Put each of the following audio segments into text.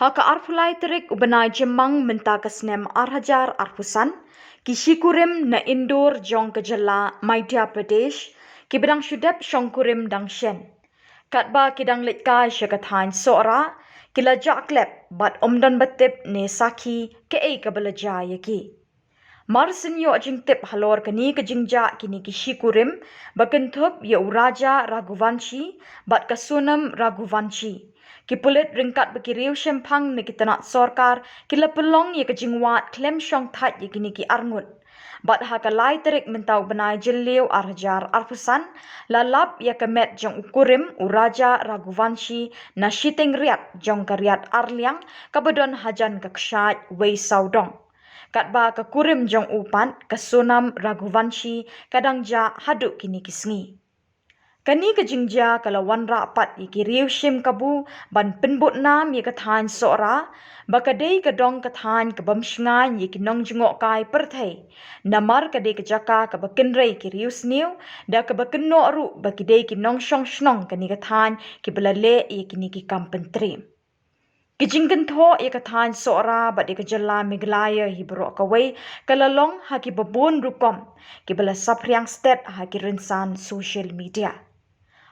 Haka arfulai terik ubenai jemang mentakasnem arhajar arfusan, kishikurim na indur jong kejala Madhya Pradesh, kibedang syudep syongkurim dangshen. Katba kidang litkai syakathain sora, kila jaklep bat omdan batip ne saki ke kabalaja yaki. Marsinyo jingtip halor kani kejingja kini kishikurim, bakentup ya uraja Raghuvanshi, bat kasunam Raghuvanshi. Kipulit ringkat bekiriu shempang ni kitanat sorkar, kila pelong ya kejingwat klem syong tat ya kini ki arngut. Bat hakalai terik mentau benai jeliu arhajar arfusan, lalap ya kemet jong ukurim uraja Raghuvanshi na shiteng riat jong kariat arliang kabedon hajan kakshat wei saudong. Katba kakurim jong upan kasunam Raghuvanshi kadang ja haduk kini kisngi. Kani kejingja kalawan rapat ikiriu shim kabu ban penbut nam ye kathan sora bakadei kadong kathan kabamshngan ye kinong jungok kai perthai namar kadei kejaka kabakenrei kiriu sniu da kabakenno ru bakidei kinong shong shnong kani kathan kibalale ye kini ki kampentri. Kijingkan tho ye kathan sora bat ye kejala Meghalaya hibro kawai kalalong haki babun rukom kibala sapriang stet haki rinsan social media.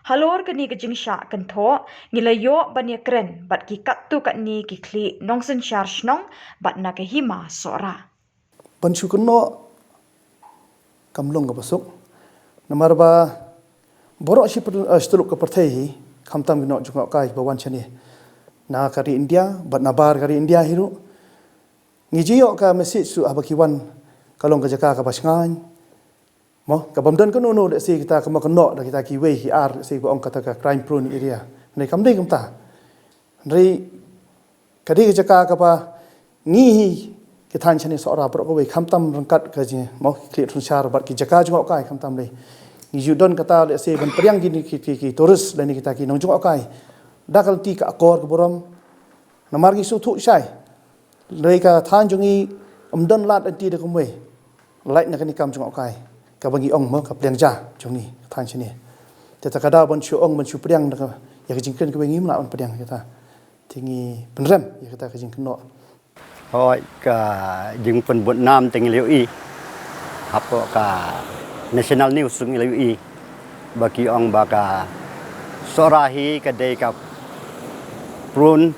Halor kani kejingsha kentho ngilayo banya kren bat ki kattu katni ki kli nongsen syar shnong bat na ke hima sora. Panchu kuno kamlong ka pasuk namar ba borok si stuluk ka partai kamtam gino junga kai bawan chani na kari India bat nabar kari India hiru ngijiyo ka message su abakiwan kalong ka jaka ka basngan mo kabamdan ko no de si kita kama kono da kita ki wei hi ar si ko ong kata ka crime prone area nei kam dei kamta rei kadi jaka ka pa ngi ki than chani sora pro ko wei khamtam rangkat ka ji mo kli thun char bat ki jaka jong kai khamtam dei ni judon kata le si ban priang ki tourist dan kita ki nong jong kai dakal ti ka akor ka boram namar ki su thu sai rei ka than jongi amdan lat anti de ko wei lai na kani kam jong kai kabagi ong mo ka priang ja jongi than chini teta kada bon chu ong bon chu priang da ya jingken ka bengi mla on priang kita tingi penrem ya kita ka jingken no hoi ka jing pen buat nam teng liu i hapo ka national news sung liu i bagi ong baka sorahi ka dei ka crime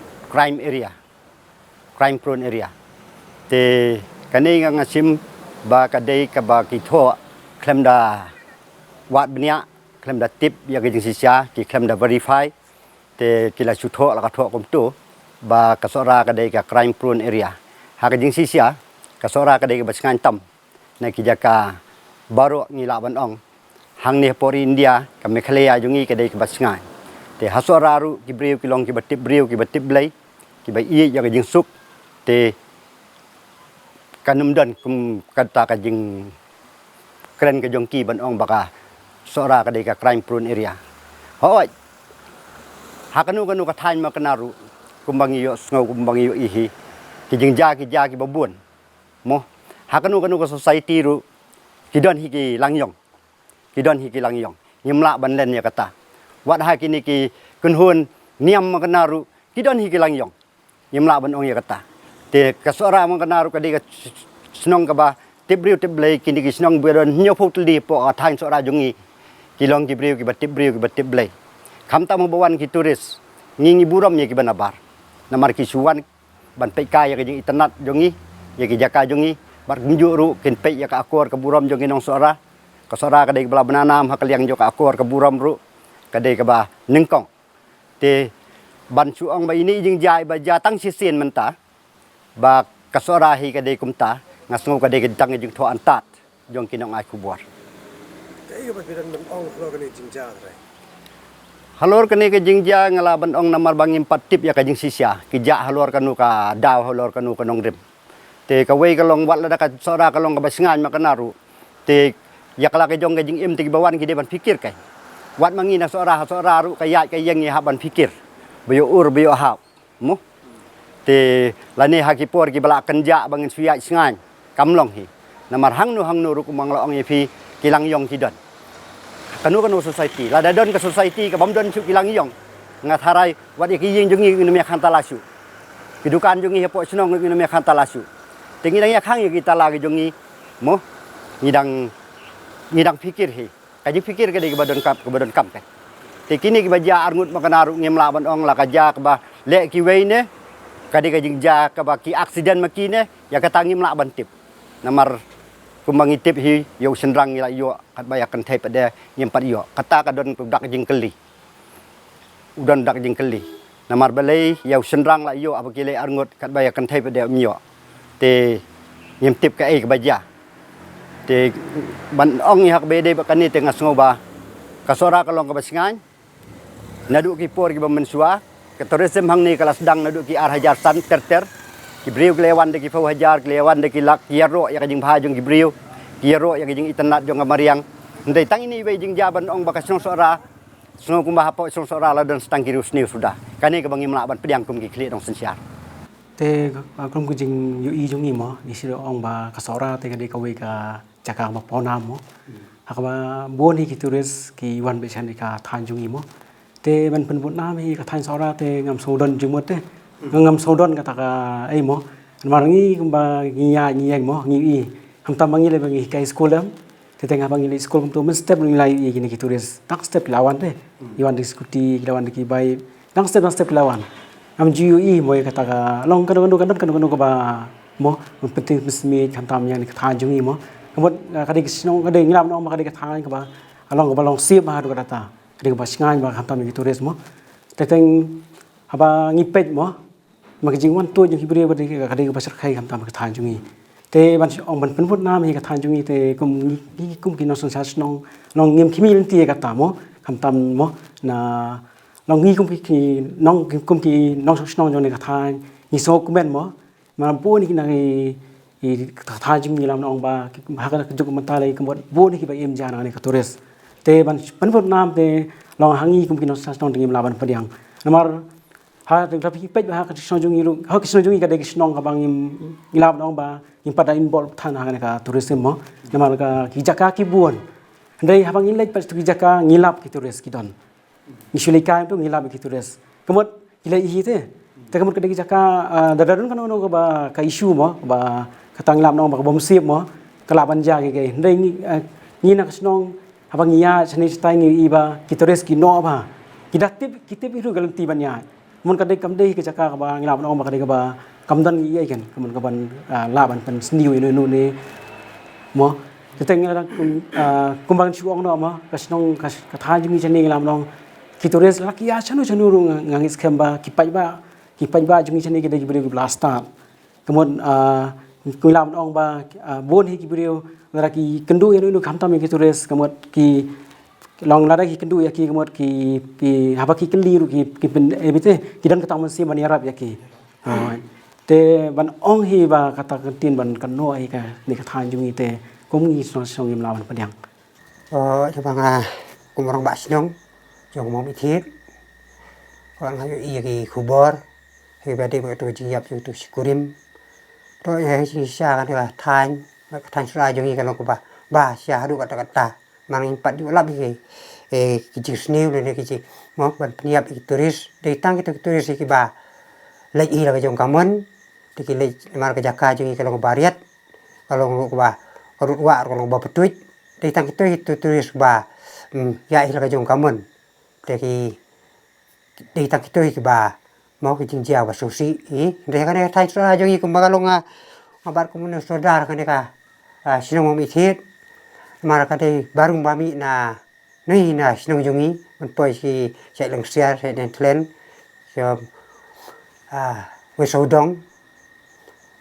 prone area te kani nga ngasim ba ka dei ka ba ki tho klem da wat bnia klem da tip ya ke jing sisia ki klem da verify te kila chu tho la ka tho kom tu ba ka sora ka dei ka crime prone area ha ka jing sisia ka sora ka dei ka basngan tam na ki jaka baro ngila ban ong hang ni por India ka Meghalaya jungi ka dei ka basngan te hasora ru ki briu ki long ki batip briu ki batip blai ki ba i ya ka jing suk te kanumdan kum kata ka jing keren ke jongki ban ong baka sora ka dei ka crime prone area hoi hakanu ka thain ma kanaru kumbangi yo sngo kumbangi yo ihi ki jingja ki babun mo hakanu ka society ru kidon hi langyong nyimla ban len ya kata wat ha kini ki kunhun niam ma kanaru kidon hi ki langyong nyimla ban ong ya kata te ka sora ma kanaru ka dei ka snong ka ba tibriu tiblei kini ki snong beron nyophok tli po thain sora jungi kilong ki briu ki batip blei khamta mo bawan ki turis ngingi buram ye ki banabar namar ki suwan ban peka ya ki internet jungi ye ki jaka jungi bar njuru kin pe ya ka akor ka buram jungi nong sora ka sora ka dei bala bananam ha kaliang jo ka akor ka buram ru ka dei ka ba ningkong te ban chu ong ba ini jing jai ba ja tang si sin menta ba ka sora hi ka dei kumta ngasngo ka dei tang jing tho antat jong kinong ai kubor kai ba bidan ban ong lo ka ni jingja rai halor kani ke jingja ngala ban ong namar bangim patip ya ka jing sisia ki ja halor kanu ka daw halor kanu ka nong rim te ka wei ka long wat la ka sora ka long ka basngan ma kanaru te ya kala ke jong ke jing im te bawan ki de ban pikir kai wat mangina sora ru ka ya ka yang ya ban pikir bayo ur bayo ha mu te lani hakipor ki bala kenja bangin suya sngan kamlong hi namar hangnu ru kumang lo ong yepi kilang yong kidon kanu society la dadon ka society ka bamdon chu kilang yong ngatharai wat ki ying jungi ni me khanta la chu Kedukaan jongi hapo senong ngi me khanta lasu. Tengi dang ya khang ya kita lagi jongi mo ngidang pikir he. Kaji pikir ke di badon kam kan. Te kini ki baja arngut makanaru ngem laban ong la kaja ba le ki weine kadi kajing ja ka ba ki aksiden makine ya katangi mlaban tip. Namar kumbangi tip hi yo senrang ila yo kat bayakan thai pada nyempat yo. Kata kadon dak jing keli. Udan dak jing keli. Namar balai yo senrang la yo apa kile arngut kat bayakan thai pada myo. Te nyem tip ka ai ka baja. Te ban ong hak bede bakani tengah ngoba kasora kalong kabasingan nadu ki por ki bamensua ketorisem hang ni kelas sedang nadu ki ar hajar san terter ki briu klewan de ki fau hajar klewan de ki lak kiaro ya kajing bhajung ki briu kiaro ya kajing itenat jong amariang ndai tang ini we jing jaban ong bakasong sora sno kumba hapo song sora la dan stang kirus ni sudah kani ke bangi melaban pediang kum ki kli dong sensiar te krom ku jing yu i jong ni mo ni siro ong ba kasora te kadi kawe ka cakang ba ponam mo hakba boni ki turis ki wan be chan ka than jong ni mo te ban pen nam hi ka than sora te ngam sodon jung mo te ngam sodon ka ta ka ai mo mar ngi ba ngi ya ngi ai mo ngi i ham tam bangi le bangi ka school dam te tengah bangi le school kum to men step ngi lai i ki turis tak step lawan te i wan diskuti lawan ki bai tak step lawan am GUE mo kata ka long kan ka ba mo penting mesmi tam yang ni kata jungi mo kemud kadi kisno kadi ngilam no kadi kata ka ba along ka ba long sip ma do kata kadi ka ba singan ba tam yang turis mo teteng aba ngipet mo makjing wan tu jing hibre ba kadi ka ba serkai tam kata jungi te ban ong ban penput nam hi kata jungi te kum ki no son sa snong long ngim kimi lenti kata mo tam mo na long ngi kum ki nong snong jong ne ka tha ni so kumen mo ma bo ni na i ka tha jim ni lam nong ba ha ka juk man ta lai kum bo ni ki ba em ja na ne ka tores te ban pan phot nam te long hangi kum ki nong sa snong ding la ban padiang namar ha te tapi pet ba ha ka snong jong ni lu ha ki snong jong ka de ki snong ka bang ni lam nong ba ni pada involve tha na ne ka tores mo namar ka ki jaka ki buon ndai ha bang in lek pas tu ki jaka ngilap ki tores ki don Usually kan tu ngilap begitu res. Kemudian gila ihi te. Te kemudian kedai jaka dadadun kan ono ka ba ka issue mo ba katang ngilap no ba bom sip mo kelaban ja ke ndai ni nak snong abang iya seni stai ngi iba kita res ki no ba. Kita biru galanti banya. Mun kedai kamdai ke jaka ka ba ngilap no ba kedai ka ba kamdan iya kan kemudian ka ban laban pen sendiu inu ni mo. Kita ngilap kumbang chuang no ma ka snong ka tha jimi chani ngilap no Kitores laki ya chanu ngangis kemba kipai ba jungi chani ke de bri blasta kemudian kulam ong ba bon hi bri laki kendu inu khamtam ki kitores kemudian ki long lada ki kendu ya ki kemudian ki haba ki keli ru ki ebite kidan ketang si ban yarab ya ki te ban ong hi ba kata kentin ban kano ai ka ni kathan jungi te kum ngi song im lawan padiang coba kumorong ba sinong Jong mau mikir orang hayu iya ki kubor hi bade ba tu jiap tu sikurim to ya si sya kan lah tan sra jong i kan ko ba sya hadu kata mang impat ju lab ki ki sniu le ki mo ban pniap ki turis de tang ki turis ki ba lei i la jong kamon de ki lei mar ka jaka jong i kan ko bariat kalau ko ba ko wa ko ba petuit de tang ki turis ba ya i la jong kamon Jadi di tak itu iba mau ke jinjia wa susi de kan thai sura jongi kumba longa mabar kumun saudara kan ka sinong mi thit mar ka de barung bami na nei na sinong jongi man poi si sai lang sia sai den tlen so we so dong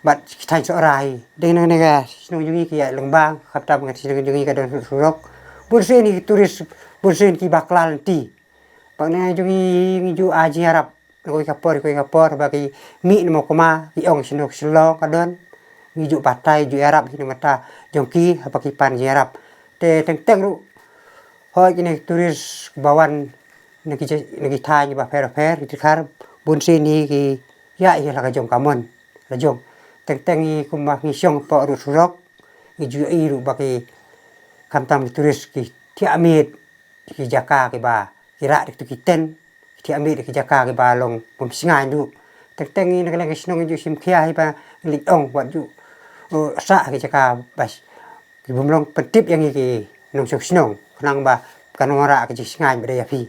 bat thai sura de na ne ka sinong jongi ki lang bang khapta ngat sinong jongi ka don surok burse ni turis burse ki baklal ti Pagna jungi ju aji harap koi kapor bagi mi mo koma ki ong sinok silo kadon mi ju patai ju arab ni mata jongki apa ki pan jarap te teng ru hoi kini turis bawan negi thai ni ba fer ki khar bun sini ki ya la ka jong kamon la jong teng ni kuma ki syong po ru surok ki ju i ru bagi kamtam turis ki tiamit ki jaka ki ba kira itu kiten ti ambil ki jaka ke balong pemsingan du teng ini nak lagi senang ju sim kia hiba lik ong buat ju sa ke cakap bas ki bumlong petip yang iki nong sok senang kenang ba kan ora ke singai beda ya pi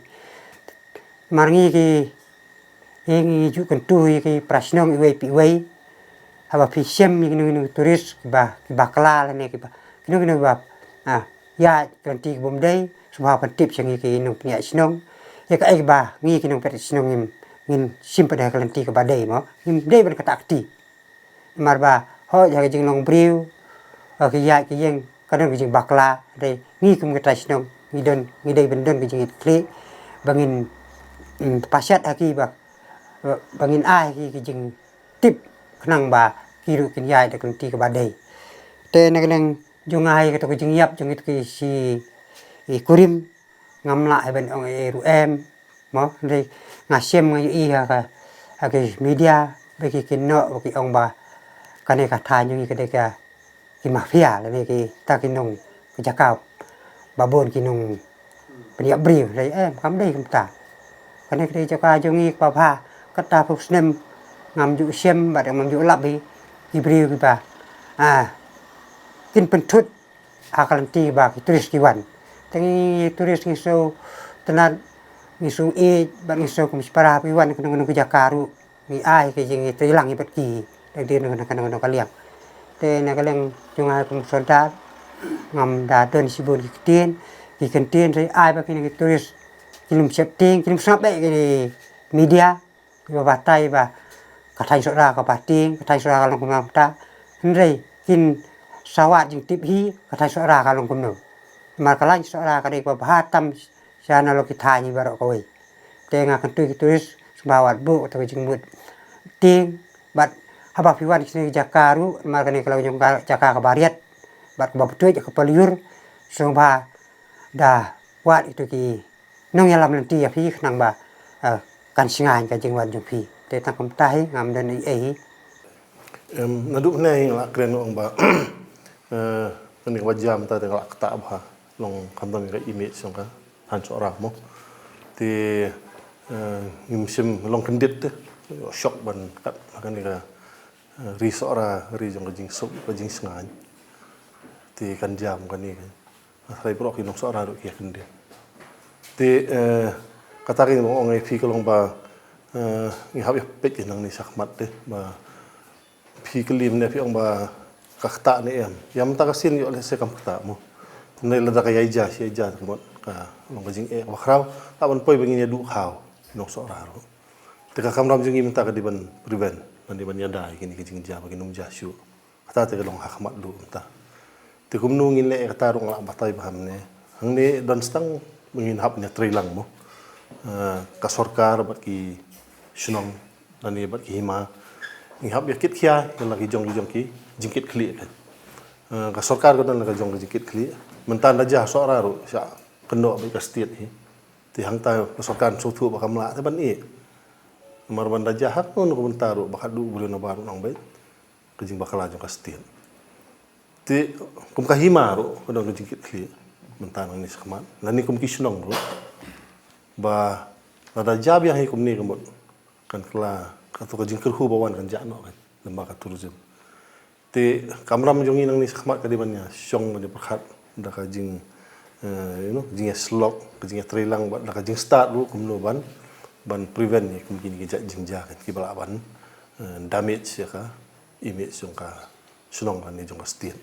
marngi ki yang ju kan tu ki prasnong iwe pi iwe haba pi sem ni turis ba kala ne ki ba kinu ba ya kan ti bum dei semua petip yang iki nong punya senang ya ka ba ngi ki nong pet senang ngin simpan dah kelanti ke badai mo ngin dai ban kata akti marba ho ja jing long briu ke ya ke yang kadang jing bakla dai ngi kum kata snong ngi dai ben don jing kle bangin pasyat aki ba bangin ai ki jing tip kenang ba kiru kin ya da kelanti ke badai te na kadang jung ai ke to jing yap jung it ki si kurim ngamla ben ong ruem mo dai ngasem ngai iya ka media bagi kino bagi ong ba kane ka tha nyu ki ka ki mafia le ki ta ki nong ki jakau babon ki nong pria briu le kam dei kam ta kane ki jaka jungi pa pha ka ta pu snem ngam ju sem ba ngam ju lap ki briu ki ba kin pentut akalanti ba ki turis ki wan tangi turis ki so tenan ngisung ban ngisung kum para piwan kena jakaru ni ai ke jing itu hilang ibat ki dia kena kaliang te na kaliang jungai kum soldat ngam da don sibun ki kentien sai ai ba kini turis kilum septing kilum snap dai ke media ba batai ba katai sora ka pating katai sora ka long kum ta ndrei kin sawat jing tip hi katai sora ka long kum no markalan sora ka dei ba hatam sana lo kita ni barok koi tengah kan turis sebawat bu atau jengmut ting bat haba piwan sini jakaru markane kalau jong jaka kabariat bat babtu ke peliur sumba dah wat itu ki nong yalam nanti ya pi nang ba kan singan ka jengwan jong pi te tang kum tai ngam dan naduk nei la kren ong ba ni wajam ta ngak ta ba long kambang ka image song ka han sora mo ti ngimsim long kendit te shock ban kat kan ni ka ri sora ri jong jing sup jing sngan ti kan jam kan ni sai pro ki long sora ro ki kendit ti kata ki ong ai pi ko long ba ngi hab pet nang ni sakmat te ba pi kelim ne pi ong ba kakta ni yam ta kasin yo le se kam kakta mo nei la da ka yaija si yaija ko ka long jing wakrau ta ban poi bengin du khau nong sora ro te ka kamram jing minta ka di ban prevent ban di ban yada kini jing ja ba kinum ja shu ata te long hakmat du ta te kum nu ngin le ka rong la batai baham ne hang ne dan stang mengin hap nya trilang mo ka sarkar bat ki sunong nani bat ki hima ngi hap ya kit khia lagi jong ki jingkit khli ka sarkar ko dan ka jong jingkit khli mentan aja sora ro sya kendo ba ka state hi ti hang ta sarkar so thu ba kamla te ban i mar ban aja hak no ko mentaro ba du bulan no baru nang bai ke jing bakala jong ka state ti kum ka hima ro ko dong jingkit khli mentan ni sakman lani kum ki sunong ro ba nada jab yang hi kum ni kum kan kala ka to jing kerhu bawan kan jano kan lembaga tourism te kamram jongi nang ni sakmat ka di bannya syong di perkhat da ka jing jing slok jing trilang ba da ka jing start ru kum no ban prevent ni kum kini ki jing ja kan ki bala ban damage ya ka image jong ka sunong kan ni jong ka state